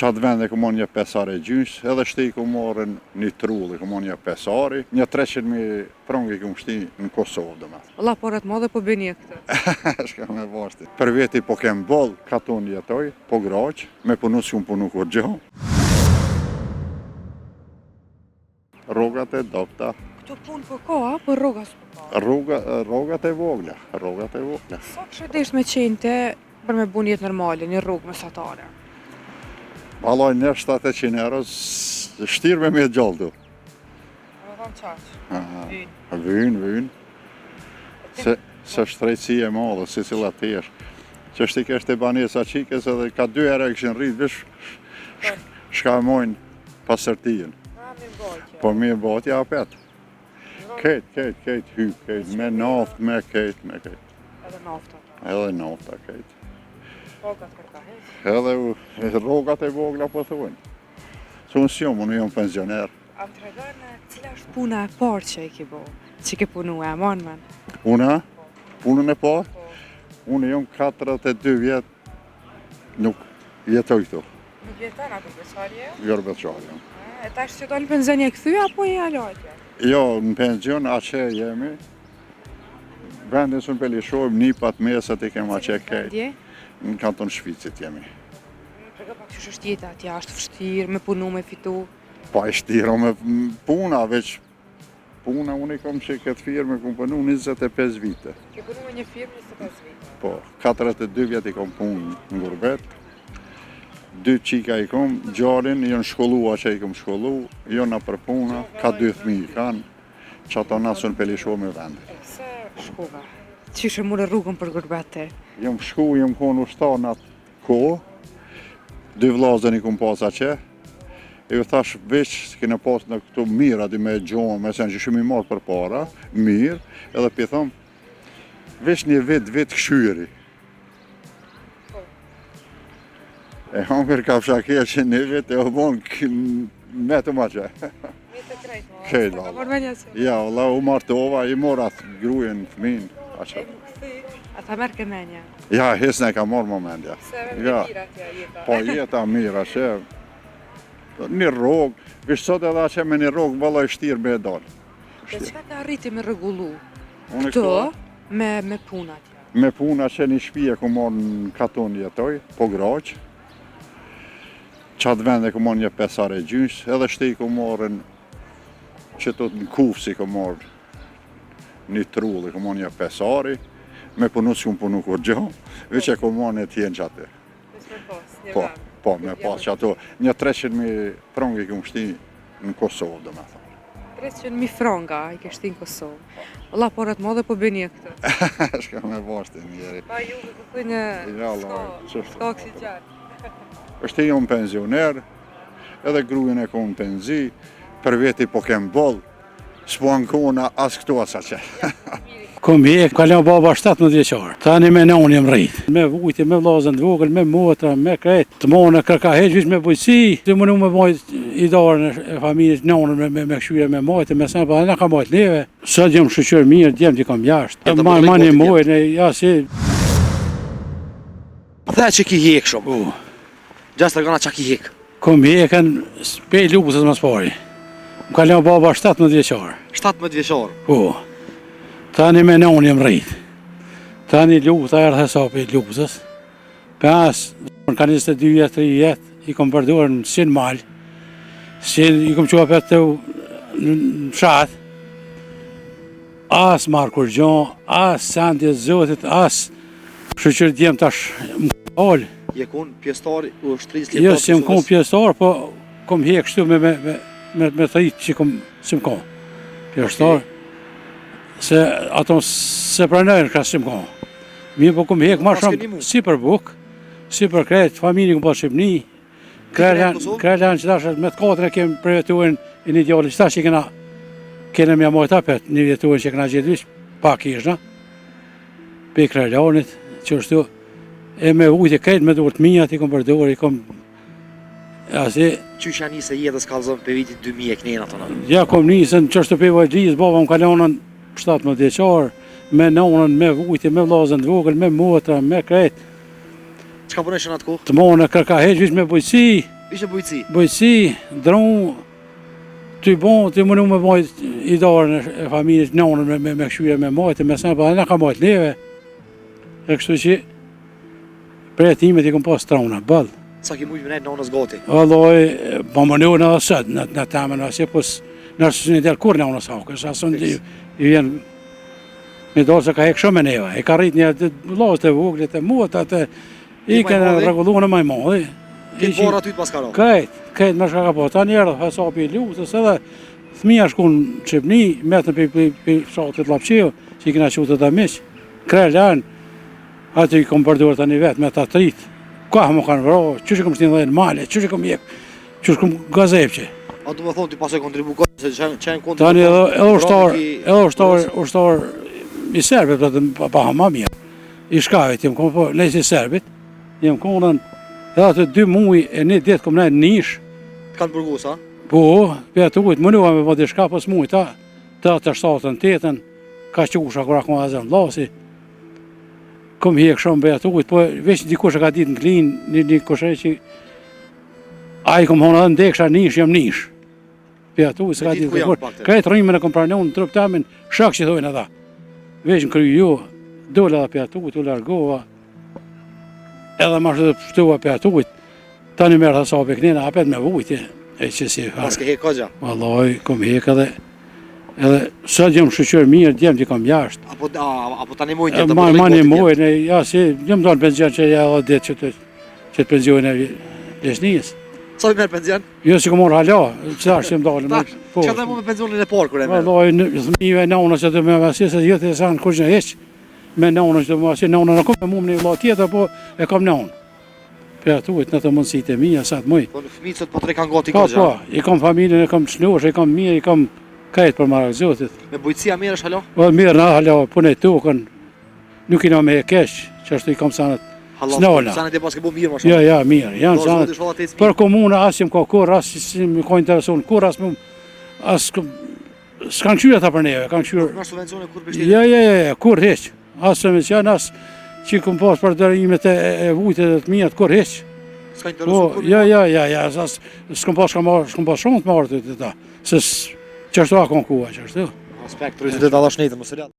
Qatë vende ku mon një pesare gjysh, edhe shti ku morën një trulli, ku mon një pesari, një 300.000 frangi ku më shti në Kosovë, dhe me. Allah, parat madhe po bëni këtë. Shka me vashti. Për veti po kem boll, katon jetoj, po graq, me punu s'kum punu kur gjo. Rrogat e dopta. Këto punë po ka, po rroga s'po ka. Rrogat e vogla, rrogat e vogla. Sa kështë desh me qente për me bu jetë normale, një rrugë mesatare? Valoj në 700 euro, shtirë me gjallë du. Më thonë qaqë? Vynë. Se shtrejtësi e madhe, si cilat tjesh. Që shti kështë e banesa qikës edhe ka 2 herë e këshin rritë, vish shka mojnë pasërtijen. Po mi botja apet. Kejt, hyp, me naft, me kejt. Edhe nafta? Edhe nafta, kejt. Rrogat kërka heq? Edhe rrogat e vogla po thujnë. Su unë s'jom, unë jom pensioner. A më të regojnë cila është puna e parë që i ki bo? Që ki punu e amon men? Una? Punën e parë? Unë jom 42 vjetë, nuk jetoj këtu. Nuk jeton atë beqarje? Jo beqarje. E ta është që do në penzion e këthy, apo i alojtja? Jo, në penzion aqe jemi. Vendin së në pelishojmë, nipat mesat i kem aqe kejt. Në kanton Shvicit jemi. Përga pak që është jeta atja, është fështirë, me punu, me fitu? Pa i shtiro me puna, veç puna unë i kom që këtë firme kom punu 25 vite. Ke punu me një firme 25 vite? Po, 42 vjet i kom punë në Gurbet. 2 qika i kom, gjarin, jonë shkollua që i kom shkollu, jonë për puna, ka 2 fëmijë kanë, që ato nasën pelisho me vendi. E pëse shkova? Qishë mure rrugën për Gurbete? Jom konë ushtar në atë kohë, 2 vllazën i kom pas aqe, e ju thash veç kene pas në këtu mirë adi me gjonë, me sen që shumë i marë për para, mirë, edhe për thëmë, veç një vit këshyri. E hangër ka fshakje që një vit e o bon me të ma që. Me të krejt, ma? Kejt, Ka mërë me njësë? Ja, la u martova, i mor atë grujen, fëmin. E më këthy, a ta merë ke menja? Ja, hisne ka morë momentja. Se me mirë atja jeta? Po jeta mirë, ashe. Një rogë, vishë sot edhe ashe me një rogë, valla i shtirë me e dalë. Dhe qka ka arriti me rregullu? Unë Këto me puna atja? Me puna që një shpije ku morë në katon jetoj, po graq. Qatë vende ku morë një pesare gjysh, edhe shti ku morën që të në kufë si ku morë një trulli, ku morë një pesari, me punu s'kum punu kur gjo, veç e ku morë një tjenë që atë. Veç me pas, një Po, vend? po, me pas që ato, një 300.000 frangi ku më shti në Kosovë, dhe me thonë. 300.000 franga i ke shti në Kosovë. Allah, parat madhe po bëni e këtë. Shka me vashti njeri. Pa ju ku kënë s'ka oksigen. është i jonë penzioner, edhe grujen e konë penzi, për veti po kem boll, s'po ankona as këtu as aqe. Kom hek, kalon baba 17 vjeqar. Tani me nani jam rrit. Me vujtje, me vllazën të vogël, me motra, me krejt. Të mone kërka heq, vish me bujqësi. Të mënu me bajt i darën e familjes, nanën me këshyre me majtë, me sen, pa na ka majtë neve. Sot jam shqyqër mirë, djemë t'i kam jashtë. Ma një mojnë, ja si... Dhe që ki hek shumë? Gjas të gana që ki hek? Kom hekën, pej lupësës mas pari. Më kalon baba 17 vjeqar. 17 vjeqar? Po. Tani me nani jam rrit. Tani luta erdhe sa për lupësës. Pas, ka 22 vjetë, 3 vjetë, i kom përdurë në sin malë. I kom qua për të në fshatë. As marë kur gjonë, as sandje zotit, as shëqër djemë tash më këllë. Je kun pjestar u shtrisë Jo, si më kon pjestar, po kom hek kështu me të rritë që kom si më kon. Pjestar, se ato se pranojnë ka si më kon. Mirë po kom hek ma shumë si për buk, si për krejt, familje kom pa Shqipni. Krejlan që tash me të katën e kemë përvetuën e një djallë që tash që kena me amojt apet, një vjetuën që kena gjithë vish, pak ishna. Pe krejlanit, që është e me ujtë e krejt me durët minjat, i kom përdurë, i kom... Qysh janë njëse jetës kalzon për vitit 2000 e knena të në? Ja, kom njësën që është të pe vajgjizë, baba më kalonën 17 vjeqar, me nanën, me ujtë, me vllazën të vogël, me motra, me krejt. Çka punojsh në atë kohë? Të mone kërka heq, vish me bujqësi, Ishte bujqësi. Bujqësi, dron, ty bon, ty mënu me bajt i darën e familjes nonën me këshyre me majtë, me sen, pa na ka majtë neve. E kështu që, për e timet i kom pas trona, bëllë. Sa ki mujtë vënet nonës gati. Alloj, po më në edhe sët, në temen asje, pos nërës një del kur në unës hakës, asën i vjen me dorë se ka hek shumë e neva, e ka rrit një lasët e voglit e muat, atë i kënë regullu në maj madhi. Këtë borë aty të paskaro. Këtë me shka ka po, ta njerë hesapi i lutës edhe thmija shkun në Qipni, metën për shatit lapqiu, që i këna qutë të miqë, krej lanë, aty i kom përdurë të një vetë me të tritë. Ka më kanë vëro, qështë kom shtinë dhe në male, qështë kom jep, qështë kom gazepqe. A du me thonë ti pasoj kontribu këtë, se qenë kontribu Tani edhe ushtar i serbit, pa ma mirë, i shkavit, jem kom po, nejës i serbit, jem konën, edhe atë 2 muj e 1 ditë kom nejë nish. Kanë përgu, sa? Po, për atë ujtë, mënua me po të shka pës muj, ta 7-8 8, ka qusha kura kom azem lasi, kom hjek shumë për atë ujtë, po veç dikush e ka ditë në klin, një kushe që a i kom honë edhe ndeksha nish, jam nish. Për atë ujtë, se ka ditë dikush. Krejtë rrimën e kom pranon në trup tamin, shak që thojnë edha. Veç në kryu jo, dole edhe për atë ujtë, u largova, edhe ma shtë të pështua për atë ujtë, ta një mërë të sa për kënina, apet me vujtë, e që si farë. Pas ke hek kogja? Vallaj, kom hek edhe sot jam shqyqër mirë, djemë që kom jashtë. Apo ta një mujnë tjetë? Ma një mujnë, ja si, jam do në penzion që ja edhe ditë që të penzion e lesnijës. Sa për merë penzion? Jo si kom orë hala, qëta është që më dalë. Që dhe mu me penzionin e parë kër e merë? Vallaj, thmive nëna që të me vasi, se jetë e sanë kur që heqë, me nëna që të me vasi, nëna në kom e mu më një vla tjetër, po e kom nëna. Për atë ujtë në të mundësit e mija, sa të muj. Po në fëmijët sot po të kanë gati Ka kogja? po, i kom familjen, i kom çnush, i kom mirë, i kom kajtë për marak zotit. Me bujësia mirë është halo? Po mirë na hala, punë tukën, nuk i na me e keq, që ashtu i kom sanët. Snola. Sanet e pas ke bu mirë ma shumë? Ja, mirë, janë sanët. Për komuna as jem ka kur, as si më ka interesuar kur, as s'kan qyre ata për neve, kanë qyre. Në subvencione kur për shtetit? Ja, kur heq. As subvencion, as që kom pas për dërimet e vujtë dhe të mijat, kur heq. S'ka interesuar kur? Ja, s'kom pas shumë të marrë të ta. Se qështu a konkua, qështu. Aspekt, rëzitet adha shnejtë, më së